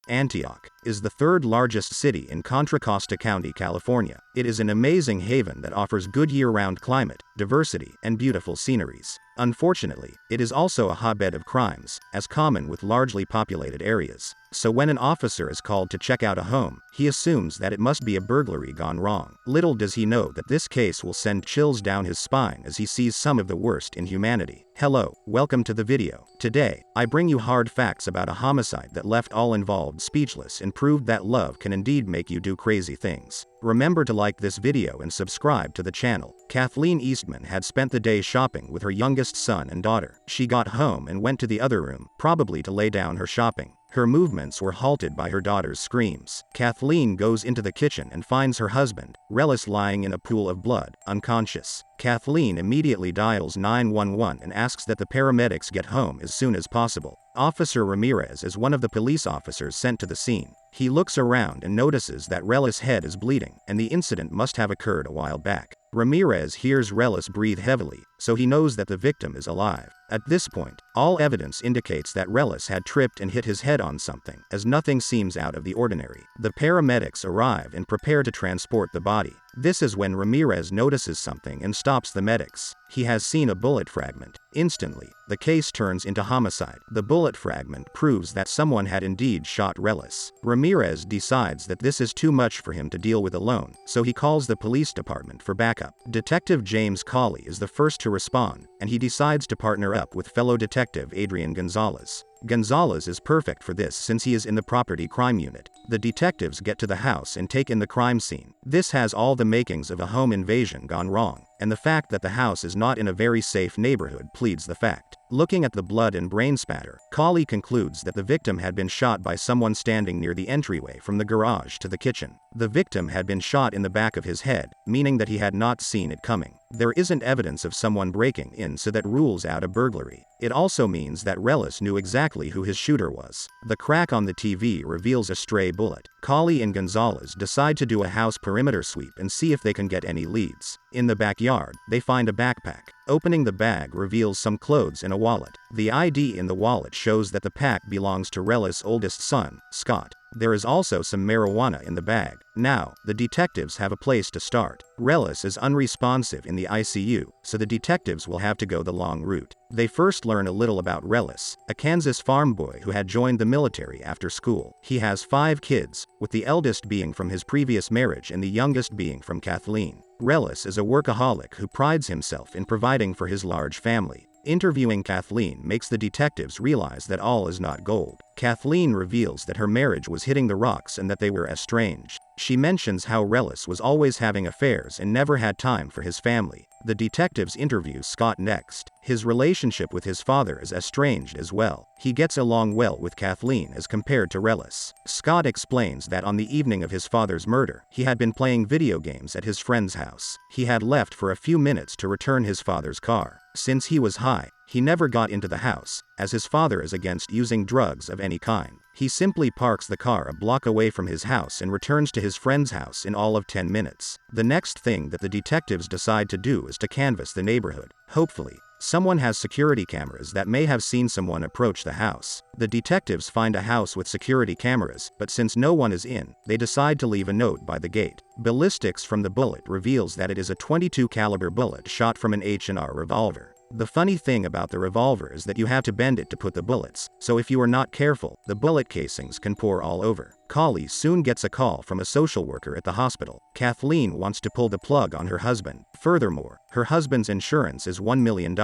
Antioch is the third largest city in Contra Costa County, California. It is an amazing haven that offers good year-round climate, diversity, and beautiful sceneries. Unfortunately, it is also a hotbed of crimes, as common with largely populated areas. So when an officer is called to check out a home, he assumes that it must be a burglary gone wrong. Little does he know that this case will send chills down his spine as he sees some of the worst in humanity. Hello, welcome to the video. Today, I bring you hard facts about a homicide that left all involved speechless and proved that love can indeed make you do crazy things. Remember to like this video and subscribe to the channel. Kathleen Eastman had spent the day shopping with her youngest son and daughter. She got home and went to the other room, probably to lay down her shopping. Her movements were halted by her daughter's screams. Kathleen goes into the kitchen and finds her husband, Relis, lying in a pool of blood, unconscious. Kathleen immediately dials 911 and asks that the paramedics get home as soon as possible. Officer Ramirez is one of the police officers sent to the scene. He looks around and notices that Relis' head is bleeding, and the incident must have occurred a while back. Ramirez hears Relis breathe heavily, so he knows that the victim is alive. At this point, all evidence indicates that Relis had tripped and hit his head on something, as nothing seems out of the ordinary. The paramedics arrive and prepare to transport the body. This is when Ramirez notices something and stops the medics. He has seen a bullet fragment. Instantly, the case turns into homicide. The bullet fragment proves that someone had indeed shot Relis. Ramirez decides that this is too much for him to deal with alone, so he calls the police department for backup. Detective James Carole is the first to respond, and he decides to partner up with fellow detective Adrian Gonzalez. Gonzalez is perfect for this since he is in the property crime unit. The detectives get to the house and take in the crime scene. This has all the makings of a home invasion gone wrong, and the fact that the house is not in a very safe neighborhood pleads the fact. Looking at the blood and brain spatter, Carole concludes that the victim had been shot by someone standing near the entryway from the garage to the kitchen. The victim had been shot in the back of his head, meaning that he had not seen it coming. There isn't evidence of someone breaking in, so that rules out a burglary. It also means that Relis knew exactly who his shooter was. The crack on the TV reveals a stray bullet. Carole and Gonzalez decide to do a house perimeter sweep and see if they can get any leads. In the backyard, they find a backpack. Opening the bag reveals some clothes and a wallet. The ID in the wallet shows that the pack belongs to Relis' oldest son, Scott. There is also some marijuana in the bag. Now, the detectives have a place to start. Relis is unresponsive in the ICU, so the detectives will have to go the long route. They first learn a little about Relis, a Kansas farm boy who had joined the military after school. He has 5 kids, with the eldest being from his previous marriage and the youngest being from Kathleen. Relis is a workaholic who prides himself in providing for his large family. Interviewing Kathleen makes the detectives realize that all is not gold. Kathleen reveals that her marriage was hitting the rocks and that they were estranged. She mentions how Relis was always having affairs and never had time for his family. The detectives interview Scott next. His relationship with his father is estranged as well. He gets along well with Kathleen as compared to Relis. Scott explains that on the evening of his father's murder, he had been playing video games at his friend's house. He had left for a few minutes to return his father's car. Since he was high, he never got into the house, as his father is against using drugs of any kind. He simply parks the car a block away from his house and returns to his friend's house in all of 10 minutes. The next thing that the detectives decide to do is to canvass the neighborhood. Hopefully, someone has security cameras that may have seen someone approach the house. The detectives find a house with security cameras, but since no one is in, they decide to leave a note by the gate. Ballistics from the bullet reveals that it is a .22 caliber bullet shot from an H&R revolver. The funny thing about the revolver is that you have to bend it to put the bullets, so if you are not careful, the bullet casings can pour all over. Carole soon gets a call from a social worker at the hospital. Kathleen wants to pull the plug on her husband. Furthermore, her husband's insurance is $1 million.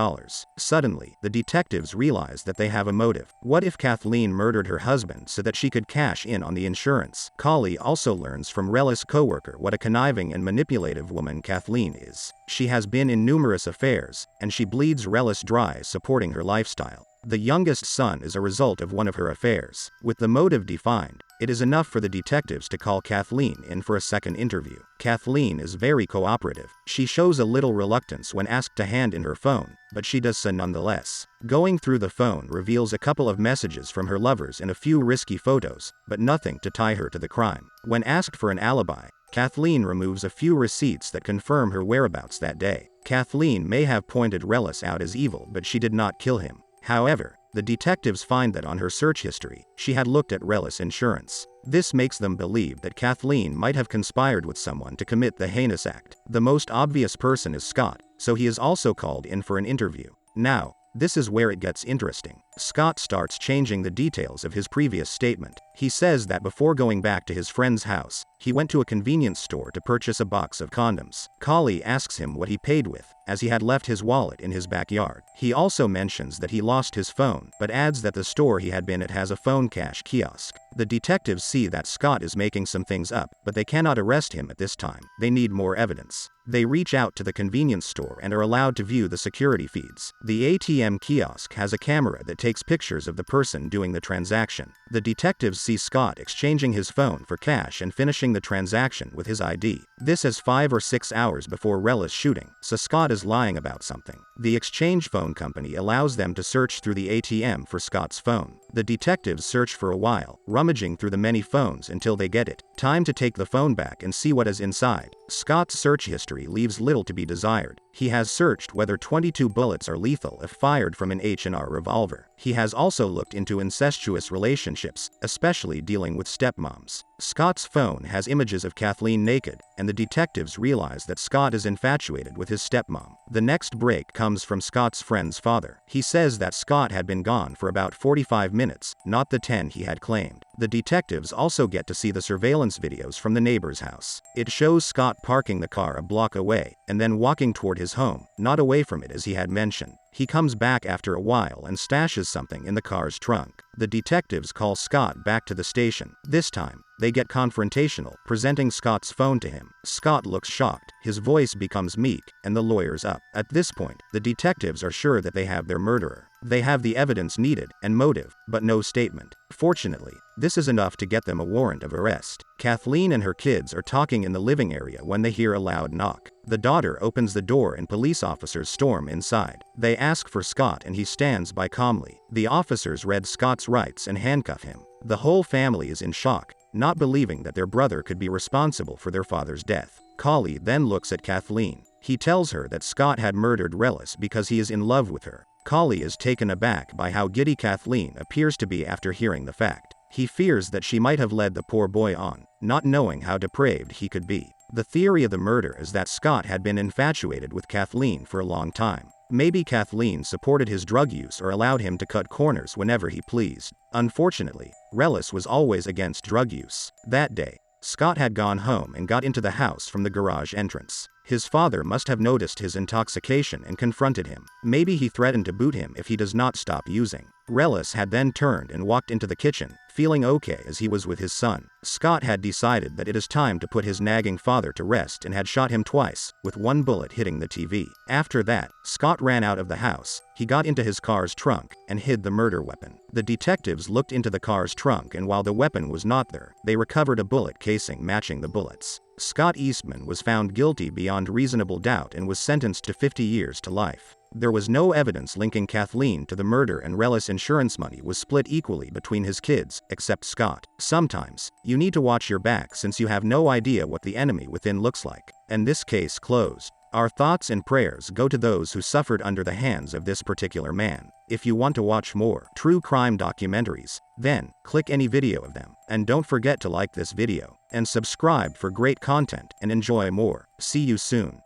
Suddenly, the detectives realize that they have a motive. What if Kathleen murdered her husband so that she could cash in on the insurance? Carole also learns from Relis' co-worker what a conniving and manipulative woman Kathleen is. She has been in numerous affairs, and she bleeds Relis dry supporting her lifestyle. The youngest son is a result of one of her affairs. With the motive defined, it is enough for the detectives to call Kathleen in for a second interview. Kathleen is very cooperative. She shows a little reluctance when asked to hand in her phone, but she does so nonetheless. Going through the phone reveals a couple of messages from her lovers and a few risky photos, but nothing to tie her to the crime. When asked for an alibi, Kathleen removes a few receipts that confirm her whereabouts that day. Kathleen may have pointed Relis out as evil, but she did not kill him. However, The detectives find that on her search history, she had looked at Relis insurance. This makes them believe that Kathleen might have conspired with someone to commit the heinous act. The most obvious person is Scott, so he is also called in for an interview. Now, this is where it gets interesting. Scott starts changing the details of his previous statement. He says that before going back to his friend's house, he went to a convenience store to purchase a box of condoms. Carole asks him what he paid with, as he had left his wallet in his backyard. He also mentions that he lost his phone, but adds that the store he had been at has a phone cash kiosk. The detectives see that Scott is making some things up, but they cannot arrest him at this time. They need more evidence. They reach out to the convenience store and are allowed to view the security feeds. The ATM kiosk has a camera that takes pictures of the person doing the transaction. The detectives see Scott exchanging his phone for cash and finishing the transaction with his ID. This is 5 or 6 hours before Relis shooting, so Scott is lying about something. The exchange phone company allows them to search through the ATM for Scott's phone. The detectives search for a while, rummaging through the many phones until they get it. Time to take the phone back and see what is inside. Scott's search history leaves little to be desired. He has searched whether 22 bullets are lethal if fired from an H&R revolver. He has also looked into incestuous relationships, especially dealing with stepmoms. Scott's phone has images of Kathleen naked, and the detectives realize that Scott is infatuated with his stepmom. The next break comes from Scott's friend's father. He says that Scott had been gone for about 45 minutes, not the 10 he had claimed. The detectives also get to see the surveillance videos from the neighbor's house. It shows Scott parking the car a block away, and then walking toward his home, not away from it as he had mentioned. He comes back after a while and stashes something in the car's trunk. The detectives call Scott back to the station. This time, they get confrontational, presenting Scott's phone to him. Scott looks shocked, his voice becomes meek, and the lawyer's up. At this point, the detectives are sure that they have their murderer. They have the evidence needed, and motive, but no statement. Fortunately, this is enough to get them a warrant of arrest. Kathleen and her kids are talking in the living area when they hear a loud knock. The daughter opens the door and police officers storm inside. They ask for Scott and he stands by calmly. The officers read Scott's rights and handcuff him. The whole family is in shock, not believing that their brother could be responsible for their father's death. Carole then looks at Kathleen. He tells her that Scott had murdered Relis because he is in love with her. Carole is taken aback by how giddy Kathleen appears to be after hearing the fact. He fears that she might have led the poor boy on, not knowing how depraved he could be. The theory of the murder is that Scott had been infatuated with Kathleen for a long time. Maybe Kathleen supported his drug use or allowed him to cut corners whenever he pleased. Unfortunately, Relis was always against drug use. That day, Scott had gone home and got into the house from the garage entrance. His father must have noticed his intoxication and confronted him. Maybe he threatened to boot him if he does not stop using. Relis had then turned and walked into the kitchen, feeling okay as he was with his son. Scott had decided that it is time to put his nagging father to rest and had shot him twice, with one bullet hitting the TV. After that, Scott ran out of the house. He got into his car's trunk and hid the murder weapon. The detectives looked into the car's trunk, and while the weapon was not there, they recovered a bullet casing matching the bullets. Scott Eastman was found guilty beyond reasonable doubt and was sentenced to 50 years to life. There was no evidence linking Kathleen to the murder, and Relis' insurance money was split equally between his kids, except Scott. Sometimes, you need to watch your back since you have no idea what the enemy within looks like. And this case closed. Our thoughts and prayers go to those who suffered under the hands of this particular man. If you want to watch more true crime documentaries, then click any video of them. And don't forget to like this video and subscribe for great content and enjoy more. See you soon.